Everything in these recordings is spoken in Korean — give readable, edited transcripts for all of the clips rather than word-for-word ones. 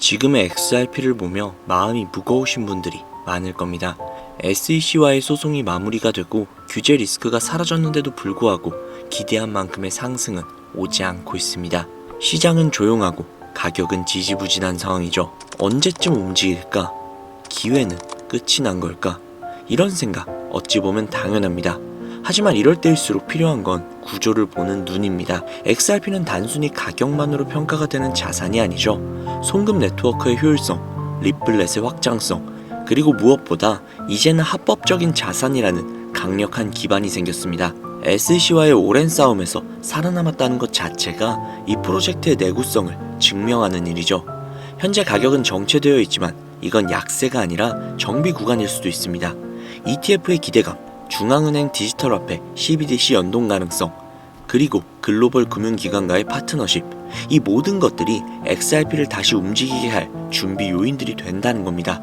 지금의 XRP를 보며 마음이 무거우신 분들이 많을 겁니다. SEC와의 소송이 마무리가 되고 규제 리스크가 사라졌는데도 불구하고 기대한 만큼의 상승은 오지 않고 있습니다. 시장은 조용하고 가격은 지지부진한 상황이죠. 언제쯤 움직일까? 기회는 끝이 난 걸까? 이런 생각 어찌 보면 당연합니다. 하지만 이럴 때일수록 필요한 건 구조를 보는 눈입니다. XRP는 단순히 가격만으로 평가가 되는 자산이 아니죠. 송금 네트워크의 효율성, 리플렛의 확장성, 그리고 무엇보다 이제는 합법적인 자산이라는 강력한 기반이 생겼습니다. SEC와의 오랜 싸움에서 살아남았다는 것 자체가 이 프로젝트의 내구성을 증명하는 일이죠. 현재 가격은 정체되어 있지만 이건 약세가 아니라 정비 구간일 수도 있습니다. ETF의 기대감, 중앙은행 디지털화폐 CBDC 연동 가능성, 그리고 글로벌 금융기관과의 파트너십, 이 모든 것들이 XRP를 다시 움직이게 할 준비 요인들이 된다는 겁니다.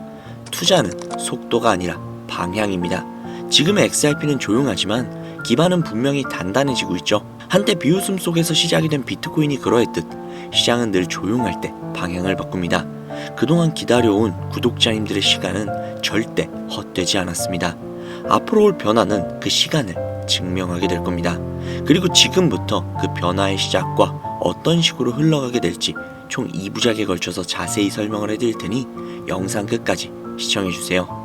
투자는 속도가 아니라 방향입니다. 지금의 XRP는 조용하지만 기반은 분명히 단단해지고 있죠. 한때 비웃음 속에서 시작이 된 비트코인이 그러했듯 시장은 늘 조용할 때 방향을 바꿉니다. 그동안 기다려온 구독자님들의 시간은 절대 헛되지 않았습니다. 앞으로 올 변화는 그 시간을 증명하게 될 겁니다. 그리고 지금부터 그 변화의 시작과 어떤 식으로 흘러가게 될지 총 2부작에 걸쳐서 자세히 설명을 해드릴 테니 영상 끝까지 시청해주세요.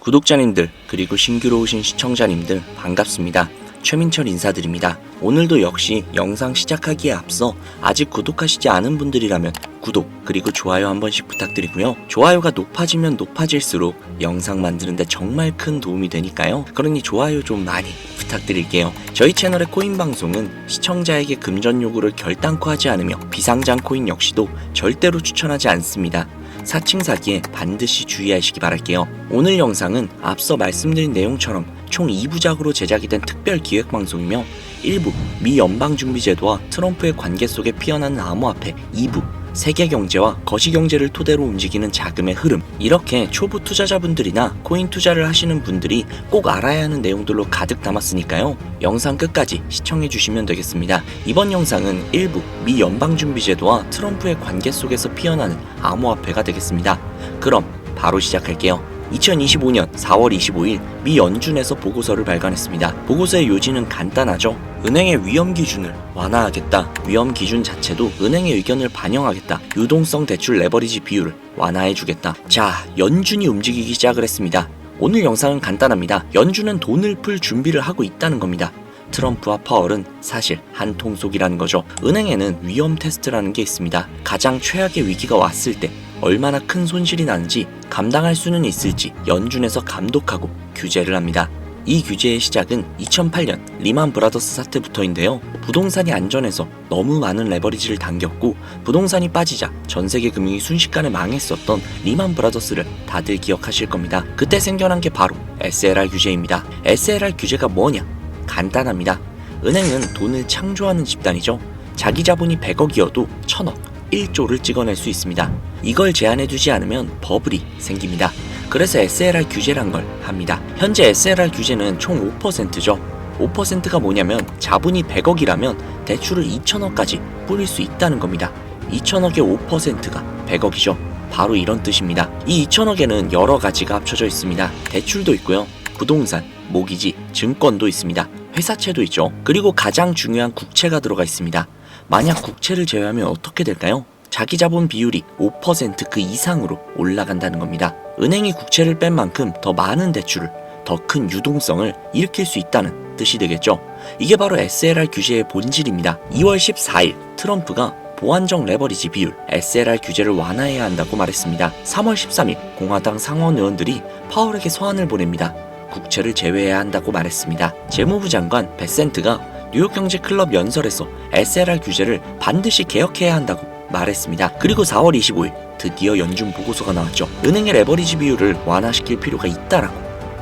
구독자님들 그리고 신규로 오신 시청자님들 반갑습니다. 최민철 인사드립니다. 오늘도 역시 영상 시작하기에 앞서 아직 구독하시지 않은 분들이라면 구독 그리고 좋아요 한 번씩 부탁드리고요. 좋아요가 높아지면 높아질수록 영상 만드는데 정말 큰 도움이 되니까요. 그러니 좋아요 좀 많이 부탁드릴게요. 저희 채널의 코인 방송은 시청자에게 금전 요구를 결단코 하지 않으며 비상장 코인 역시도 절대로 추천하지 않습니다. 사칭 사기에 반드시 주의하시기 바랄게요. 오늘 영상은 앞서 말씀드린 내용처럼 총 2부작으로 제작이 된 특별 기획 방송이며 1부 미 연방준비제도와 트럼프의 관계 속에 피어나는 암호화폐, 2부 세계 경제와 거시 경제를 토대로 움직이는 자금의 흐름, 이렇게 초보 투자자분들이나 코인 투자를 하시는 분들이 꼭 알아야 하는 내용들로 가득 담았으니까요. 영상 끝까지 시청해 주시면 되겠습니다. 이번 영상은 1부 미 연방준비제도와 트럼프의 관계 속에서 피어나는 암호화폐가 되겠습니다. 그럼 바로 시작할게요. 2025년 4월 25일 미 연준에서 보고서를 발간했습니다. 보고서의 요지는 간단하죠. 은행의 위험 기준을 완화하겠다. 위험 기준 자체도 은행의 의견을 반영하겠다. 유동성 대출 레버리지 비율을 완화해주겠다. 자, 연준이 움직이기 시작을 했습니다. 오늘 영상은 간단합니다. 연준은 돈을 풀 준비를 하고 있다는 겁니다. 트럼프와 파월은 사실 한 통속이라는 거죠. 은행에는 위험 테스트라는 게 있습니다. 가장 최악의 위기가 왔을 때 얼마나 큰 손실이 나는지 감당할 수는 있을지 연준에서 감독하고 규제를 합니다. 이 규제의 시작은 2008년 리만 브라더스 사태부터인데요. 부동산이 안전해서 너무 많은 레버리지를 당겼고 부동산이 빠지자 전세계 금융이 순식간에 망했었던 리만 브라더스를 다들 기억하실 겁니다. 그때 생겨난 게 바로 SLR 규제입니다. SLR 규제가 뭐냐? 간단합니다. 은행은 돈을 창조하는 집단이죠. 자기 자본이 100억이어도 1000억, 1조를 찍어낼 수 있습니다. 이걸 제한해두지 않으면 버블이 생깁니다. 그래서 SLR 규제란 걸 합니다. 현재 SLR 규제는 총 5%죠. 5%가 뭐냐면 자본이 100억이라면 대출을 2천억까지 뿌릴 수 있다는 겁니다. 2천억의 5%가 100억이죠. 바로 이런 뜻입니다. 이 2천억에는 여러 가지가 합쳐져 있습니다. 대출도 있고요. 부동산, 모기지, 증권도 있습니다. 회사채도 있죠. 그리고 가장 중요한 국채가 들어가 있습니다. 만약 국채를 제외하면 어떻게 될까요? 자기 자본 비율이 5% 그 이상으로 올라간다는 겁니다. 은행이 국채를 뺀 만큼 더 많은 대출을, 더 큰 유동성을 일으킬 수 있다는 뜻이 되겠죠. 이게 바로 SLR 규제의 본질입니다. 2월 14일 트럼프가 보완적 레버리지 비율 SLR 규제를 완화해야 한다고 말했습니다. 3월 13일 공화당 상원 의원들이 파월에게 서한을 보냅니다. 국채를 제외해야 한다고 말했습니다. 재무부 장관 베센트가 뉴욕경제클럽 연설에서 SLR 규제를 반드시 개혁해야 한다고 말했습니다. 그리고 4월 25일 드디어 연준 보고서가 나왔죠. 은행의 레버리지 비율을 완화시킬 필요가 있다라고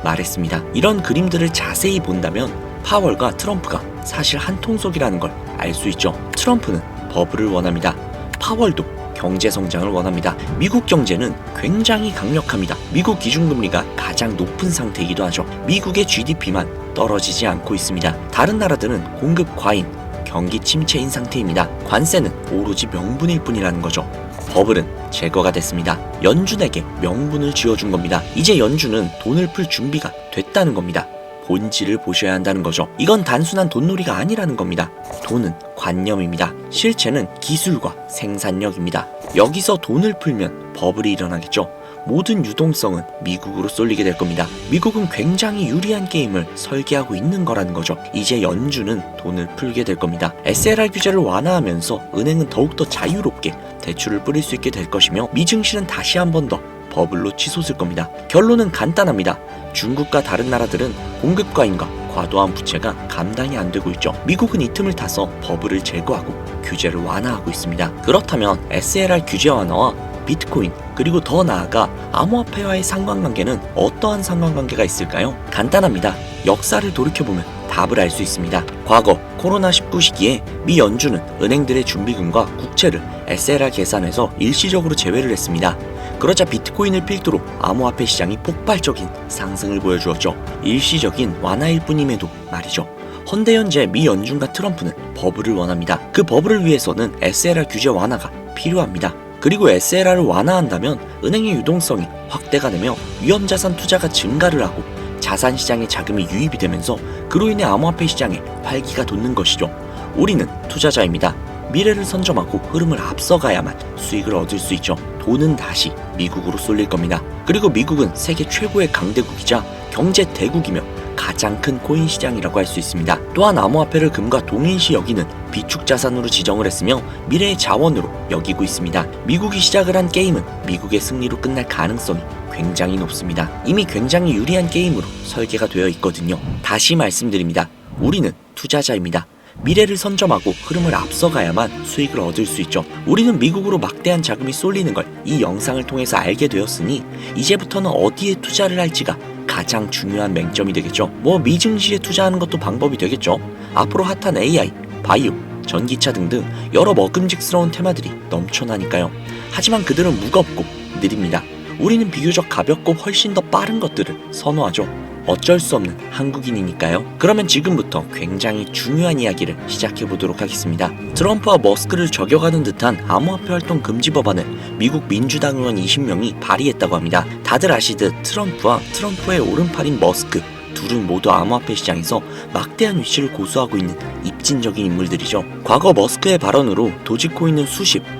말했습니다. 이런 그림들을 자세히 본다면 파월과 트럼프가 사실 한 통속이라는 걸 알 수 있죠. 트럼프는 버블을 원합니다. 파월도 경제 성장을 원합니다. 미국 경제는 굉장히 강력합니다. 미국 기준금리가 가장 높은 상태이기도 하죠. 미국의 GDP만 떨어지지 않고 있습니다. 다른 나라들은 공급 과잉, 경기 침체인 상태입니다. 관세는 오로지 명분일 뿐이라는 거죠. 버블은 제거가 됐습니다. 연준에게 명분을 쥐어준 겁니다. 이제 연준은 돈을 풀 준비가 됐다는 겁니다. 본질을 보셔야 한다는 거죠. 이건 단순한 돈놀이가 아니라는 겁니다. 돈은 관념입니다. 실체는 기술과 생산력입니다. 여기서 돈을 풀면 버블이 일어나겠죠. 모든 유동성은 미국으로 쏠리게 될 겁니다. 미국은 굉장히 유리한 게임을 설계하고 있는 거라는 거죠. 이제 연준은 돈을 풀게 될 겁니다. SLR 규제를 완화하면서 은행은 더욱더 자유롭게 대출을 뿌릴 수 있게 될 것이며 미증시는 다시 한 번 더 버블로 치솟을 겁니다. 결론은 간단합니다. 중국과 다른 나라들은 공급 과잉과 과도한 부채가 감당이 안 되고 있죠. 미국은 이 틈을 타서 버블을 제거하고 규제를 완화하고 있습니다. 그렇다면 SLR 규제 완화와 비트코인 그리고 더 나아가 암호화폐와의 상관관계는 어떠한 상관관계가 있을까요? 간단합니다. 역사를 돌이켜보면 답을 알 수 있습니다. 과거 코로나19 시기에 미 연준은 은행들의 준비금과 국채를 SLR 계산에서 일시적으로 제외를 했습니다. 그러자 비트코인을 필두로 암호화폐 시장이 폭발적인 상승을 보여주었죠. 일시적인 완화일 뿐임에도 말이죠. 헌데 현재 미 연준과 트럼프는 버블을 원합니다. 그 버블을 위해서는 SLR 규제 완화가 필요합니다. 그리고 SLR을 완화한다면 은행의 유동성이 확대가 되며 위험자산 투자가 증가를 하고 자산시장에 자금이 유입이 되면서 그로 인해 암호화폐 시장에 활기가 돋는 것이죠. 우리는 투자자입니다. 미래를 선점하고 흐름을 앞서가야만 수익을 얻을 수 있죠. 돈은 다시 미국으로 쏠릴 겁니다. 그리고 미국은 세계 최고의 강대국이자 경제 대국이며 가장 큰 코인 시장이라고 할 수 있습니다. 또한 암호화폐를 금과 동일시 여기는 비축 자산으로 지정을 했으며 미래의 자원으로 여기고 있습니다. 미국이 시작을 한 게임은 미국의 승리로 끝날 가능성이 굉장히 높습니다. 이미 굉장히 유리한 게임으로 설계가 되어 있거든요. 다시 말씀드립니다. 우리는 투자자입니다. 미래를 선점하고 흐름을 앞서가야만 수익을 얻을 수 있죠. 우리는 미국으로 막대한 자금이 쏠리는 걸 이 영상을 통해서 알게 되었으니 이제부터는 어디에 투자를 할지가 가장 중요한 맹점이 되겠죠. 미증시에 투자하는 것도 방법이 되겠죠. 앞으로 핫한 AI, 바이오, 전기차 등등 여러 먹음직스러운 테마들이 넘쳐나니까요. 하지만 그들은 무겁고 느립니다. 우리는 비교적 가볍고 훨씬 더 빠른 것들을 선호하죠. 어쩔 수 없는 한국인이니까요. 그러면 지금부터 굉장히 중요한 이야기를 시작해보도록 하겠습니다. 트럼프와 머스크를 저격하는 듯한 암호화폐 활동 금지 법안을 미국 민주당 의원 20명이 발의했다고 합니다. 다들 아시듯 트럼프와 트럼프의 오른팔인 머스크 둘은 모두 암호화폐 시장에서 막대한 위치를 고수하고 있는 입진적인 인물들이죠. 과거 머스크의 발언으로 도지코인은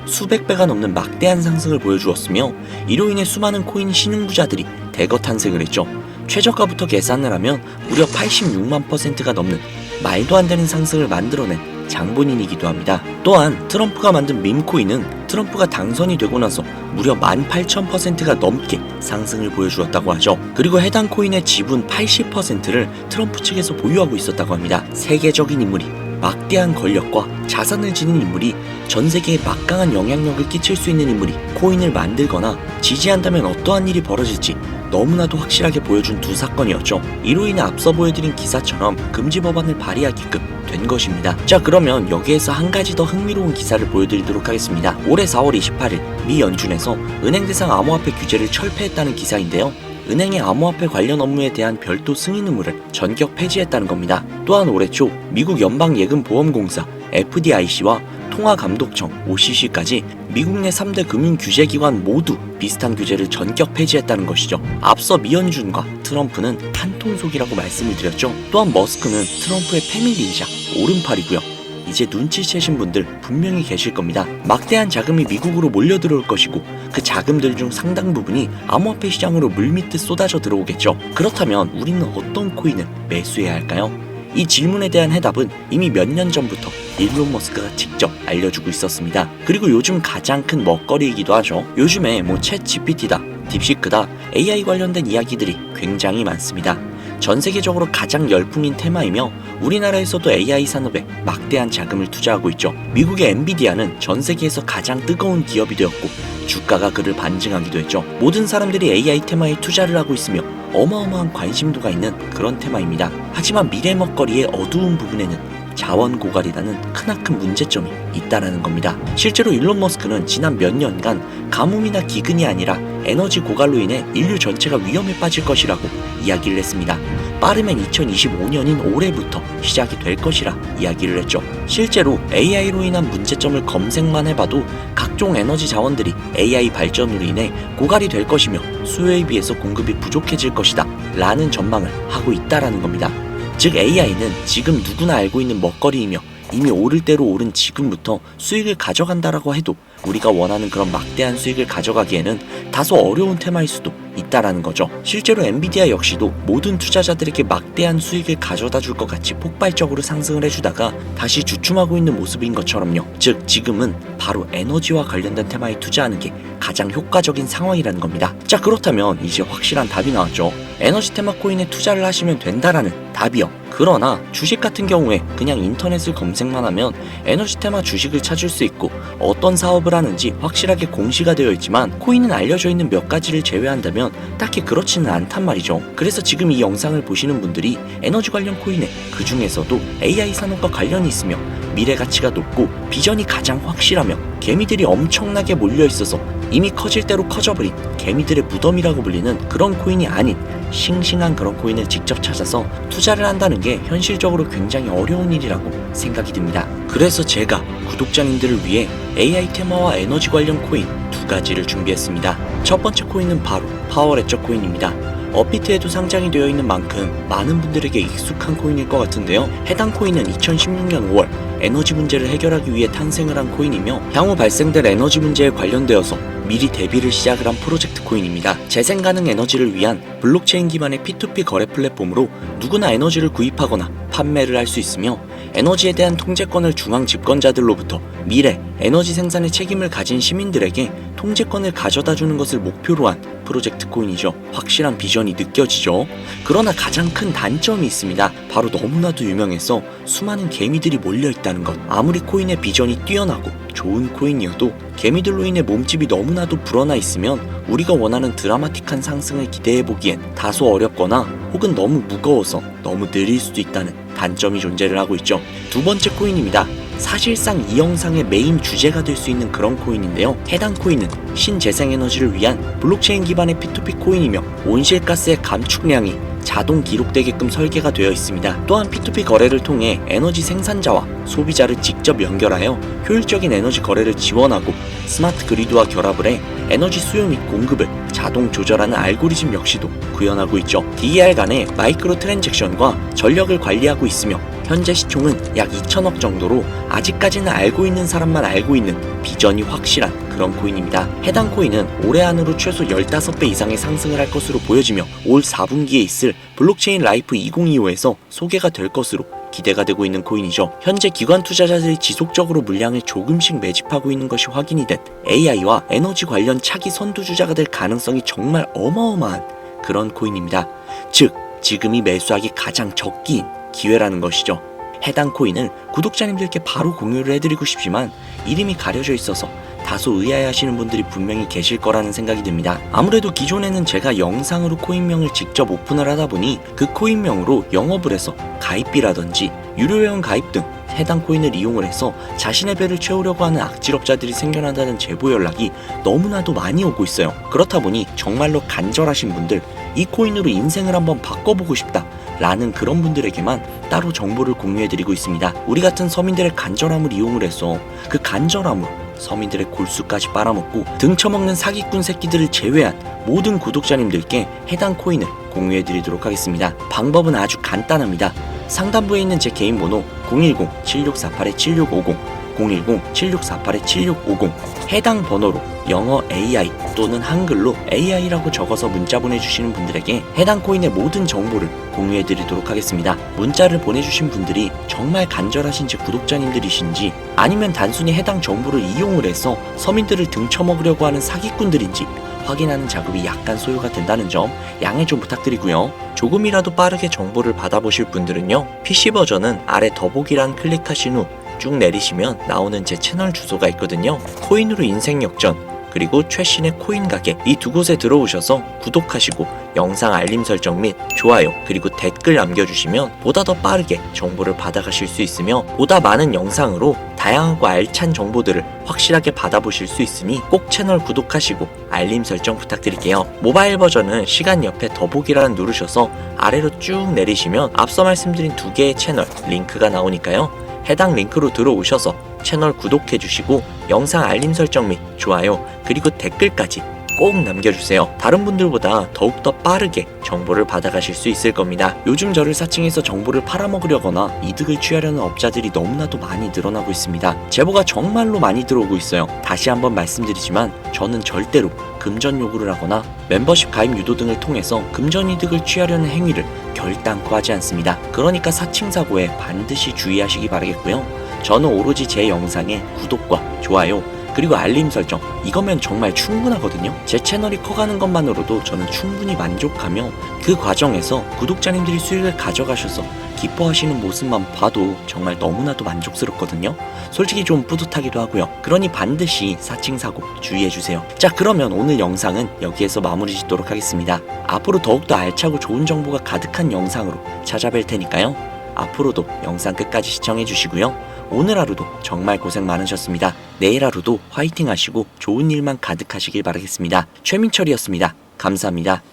수백 배가 넘는 막대한 상승을 보여주었으며 이로 인해 수많은 코인 신흥부자들이 대거 탄생을 했죠. 최저가부터 계산을 하면 무려 86만 %가 넘는 말도 안 되는 상승을 만들어낸 장본인이기도 합니다. 또한 트럼프가 만든 밈코인은 트럼프가 당선이 되고 나서 무려 18,000%가 넘게 상승을 보여주었다고 하죠. 그리고 해당 코인의 지분 80%를 트럼프 측에서 보유하고 있었다고 합니다. 세계적인 인물이 막대한 권력과 자산을 지닌 인물이 전 세계에 막강한 영향력을 끼칠 수 있는 인물이 코인을 만들거나 지지한다면 어떠한 일이 벌어질지 너무나도 확실하게 보여준 두 사건이었죠. 이로 인해 앞서 보여드린 기사처럼 금지 법안을 발의하게끔 된 것입니다. 자, 그러면 여기에서 한 가지 더 흥미로운 기사를 보여드리도록 하겠습니다. 올해 4월 28일 미 연준에서 은행 대상 암호화폐 규제를 철폐했다는 기사인데요. 은행의 암호화폐 관련 업무에 대한 별도 승인 의무를 전격 폐지했다는 겁니다. 또한 올해 초 미국 연방예금보험공사 FDIC와 통화감독청 OCC까지 미국 내 3대 금융규제기관 모두 비슷한 규제를 전격 폐지했다는 것이죠. 앞서 미 연준과 트럼프는 한통속이라고 말씀을 드렸죠. 또한 머스크는 트럼프의 패밀리이자 오른팔이고요. 이제 눈치채신 분들 분명히 계실 겁니다. 막대한 자금이 미국으로 몰려들어올 것이고 그 자금들 중 상당 부분이 암호화폐 시장으로 물밀듯 쏟아져 들어오겠죠. 그렇다면 우리는 어떤 코인을 매수해야 할까요? 이 질문에 대한 해답은 이미 몇 년 전부터 일론 머스크가 직접 알려주고 있었습니다. 그리고 요즘 가장 큰 먹거리이기도 하죠. 요즘에 챗 GPT다, 딥시크다, AI 관련된 이야기들이 굉장히 많습니다. 전 세계적으로 가장 열풍인 테마이며 우리나라에서도 AI 산업에 막대한 자금을 투자하고 있죠. 미국의 엔비디아는 전 세계에서 가장 뜨거운 기업이 되었고 주가가 그를 반증하기도 했죠. 모든 사람들이 AI 테마에 투자를 하고 있으며 어마어마한 관심도가 있는 그런 테마입니다. 하지만 미래 먹거리의 어두운 부분에는 자원 고갈이라는 크나큰 문제점이 있다라는 겁니다. 실제로 일론 머스크는 지난 몇 년간 가뭄이나 기근이 아니라 에너지 고갈로 인해 인류 전체가 위험에 빠질 것이라고 이야기를 했습니다. 빠르면 2025년인 올해부터 시작이 될 것이라 이야기를 했죠. 실제로 AI로 인한 문제점을 검색만 해봐도 각종 에너지 자원들이 AI 발전으로 인해 고갈이 될 것이며 수요에 비해서 공급이 부족해질 것이다 라는 전망을 하고 있다라는 겁니다. 즉 AI는 지금 누구나 알고 있는 먹거리이며 이미 오를 대로 오른 지금부터 수익을 가져간다라고 해도 우리가 원하는 그런 막대한 수익을 가져가기에는 다소 어려운 테마일 수도 있다라는 거죠. 실제로 엔비디아 역시도 모든 투자자들에게 막대한 수익을 가져다 줄 것 같이 폭발적으로 상승을 해주다가 다시 주춤하고 있는 모습인 것처럼요. 즉 지금은 바로 에너지와 관련된 테마에 투자하는 게 가장 효과적인 상황이라는 겁니다. 자, 그렇다면 이제 확실한 답이 나왔죠. 에너지 테마 코인에 투자를 하시면 된다라는 답이요. 그러나 주식 같은 경우에 그냥 인터넷을 검색만 하면 에너지 테마 주식을 찾을 수 있고 어떤 사업을 하는지 확실하게 공시가 되어 있지만 코인은 알려져 있는 몇 가지를 제외한다면 딱히 그렇지는 않단 말이죠. 그래서 지금 이 영상을 보시는 분들이 에너지 관련 코인에 그 중에서도 AI 산업과 관련이 있으며 미래 가치가 높고 비전이 가장 확실하며 개미들이 엄청나게 몰려 있어서 이미 커질 대로 커져버린 개미들의 무덤이라고 불리는 그런 코인이 아닌 싱싱한 그런 코인을 직접 찾아서 투자를 한다는 게 현실적으로 굉장히 어려운 일이라고 생각이 듭니다. 그래서 제가 구독자님들을 위해 AI 테마와 에너지 관련 코인 두 가지를 준비했습니다. 첫 번째 코인은 바로 파워레저 코인입니다. 업비트에도 상장이 되어 있는 만큼 많은 분들에게 익숙한 코인일 것 같은데요. 해당 코인은 2016년 5월 에너지 문제를 해결하기 위해 탄생을 한 코인이며 향후 발생될 에너지 문제에 관련되어서 미리 대비를 시작을 한 프로젝트 코인입니다. 재생 가능 에너지를 위한 블록체인 기반의 P2P 거래 플랫폼으로 누구나 에너지를 구입하거나 판매를 할 수 있으며 에너지에 대한 통제권을 중앙 집권자들로부터 미래 에너지 생산의 책임을 가진 시민들에게 통제권을 가져다 주는 것을 목표로 한 프로젝트 코인이죠. 확실한 비전이 느껴지죠. 그러나 가장 큰 단점이 있습니다. 바로 너무나도 유명해서 수많은 개미들이 몰려있다는 것. 아무리 코인의 비전이 뛰어나고 좋은 코인이어도 개미들로 인해 몸집이 너무나도 불어나 있으면 우리가 원하는 드라마틱한 상승을 기대해보기엔 다소 어렵거나 혹은 너무 무거워서 너무 느릴 수도 있다는 단점이 존재를 하고 있죠. 두 번째 코인입니다. 사실상 이 영상의 메인 주제가 될 수 있는 그런 코인인데요. 해당 코인은 신재생에너지를 위한 블록체인 기반의 P2P 코인이며 온실가스의 감축량이 자동 기록되게끔 설계가 되어 있습니다. 또한 P2P 거래를 통해 에너지 생산자와 소비자를 직접 연결하여 효율적인 에너지 거래를 지원하고 스마트 그리드와 결합을 해 에너지 수요 및 공급을 자동 조절하는 알고리즘 역시도 구현하고 있죠. DER 간의 마이크로 트랜잭션과 전력을 관리하고 있으며 현재 시총은 약 2천억 정도로 아직까지는 알고 있는 사람만 알고 있는 비전이 확실한 그런 코인입니다. 해당 코인은 올해 안으로 최소 15배 이상의 상승을 할 것으로 보여지며 올 4분기에 있을 블록체인 라이프 2025에서 소개가 될 것으로 기대가 되고 있는 코인이죠. 현재 기관 투자자들이 지속적으로 물량을 조금씩 매집하고 있는 것이 확인이 된 AI와 에너지 관련 차기 선두주자가 될 가능성이 정말 어마어마한 그런 코인입니다. 즉, 지금이 매수하기 가장 적기인 기회라는 것이죠. 해당 코인을 구독자님들께 바로 공유를 해드리고 싶지만 이름이 가려져 있어서 다소 의아해하시는 분들이 분명히 계실 거라는 생각이 듭니다. 아무래도 기존에는 제가 영상으로 코인명을 직접 오픈을 하다 보니 그 코인명으로 영업을 해서 가입비라든지 유료회원 가입 등 해당 코인을 이용을 해서 자신의 배를 채우려고 하는 악질업자들이 생겨난다는 제보 연락이 너무나도 많이 오고 있어요. 그렇다 보니 정말로 간절하신 분들, 이 코인으로 인생을 한번 바꿔보고 싶다 라는 그런 분들에게만 따로 정보를 공유해드리고 있습니다. 우리 같은 서민들의 간절함을 이용을 해서 그 간절함으로 서민들의 골수까지 빨아먹고 등쳐먹는 사기꾼 새끼들을 제외한 모든 구독자님들께 해당 코인을 공유해드리도록 하겠습니다. 방법은 아주 간단합니다. 상단부에 있는 제 개인 번호 010-7648-7650 010-7648-7650 해당 번호로 영어 AI 또는 한글로 AI라고 적어서 문자 보내주시는 분들에게 해당 코인의 모든 정보를 공유해드리도록 하겠습니다. 문자를 보내주신 분들이 정말 간절하신 제 구독자님들이신지 아니면 단순히 해당 정보를 이용을 해서 서민들을 등쳐먹으려고 하는 사기꾼들인지 확인하는 작업이 약간 소요가 된다는 점 양해 좀 부탁드리고요. 조금이라도 빠르게 정보를 받아보실 분들은요, PC 버전은 아래 더보기란 클릭하신 후 쭉 내리시면 나오는 제 채널 주소가 있거든요. 코인으로 인생 역전, 그리고 최신의 코인 가게 이 두 곳에 들어오셔서 구독하시고 영상 알림 설정 및 좋아요 그리고 댓글 남겨주시면 보다 더 빠르게 정보를 받아가실 수 있으며 보다 많은 영상으로 다양하고 알찬 정보들을 확실하게 받아보실 수 있으니 꼭 채널 구독하시고 알림 설정 부탁드릴게요. 모바일 버전은 시간 옆에 더보기란 누르셔서 아래로 쭉 내리시면 앞서 말씀드린 두 개의 채널 링크가 나오니까요. 해당 링크로 들어오셔서 채널 구독해주시고 영상 알림 설정 및 좋아요 그리고 댓글까지 꼭 남겨주세요. 다른 분들보다 더욱더 빠르게 정보를 받아가실 수 있을 겁니다. 요즘 저를 사칭해서 정보를 팔아먹으려거나 이득을 취하려는 업자들이 너무나도 많이 늘어나고 있습니다. 제보가 정말로 많이 들어오고 있어요. 다시 한번 말씀드리지만 저는 절대로 금전 요구를 하거나 멤버십 가입 유도 등을 통해서 금전 이득을 취하려는 행위를 결단코 하지 않습니다. 그러니까 사칭 사고에 반드시 주의하시기 바라겠고요. 저는 오로지 제 영상에 구독과 좋아요 그리고 알림 설정 이거면 정말 충분하거든요. 제 채널이 커가는 것만으로도 저는 충분히 만족하며 그 과정에서 구독자님들이 수익을 가져가셔서 기뻐하시는 모습만 봐도 정말 너무나도 만족스럽거든요. 솔직히 좀 뿌듯하기도 하고요. 그러니 반드시 사칭사고 주의해주세요. 자, 그러면 오늘 영상은 여기에서 마무리 짓도록 하겠습니다. 앞으로 더욱더 알차고 좋은 정보가 가득한 영상으로 찾아뵐 테니까요. 앞으로도 영상 끝까지 시청해주시고요. 오늘 하루도 정말 고생 많으셨습니다. 내일 하루도 화이팅 하시고 좋은 일만 가득하시길 바라겠습니다. 최민철이었습니다. 감사합니다.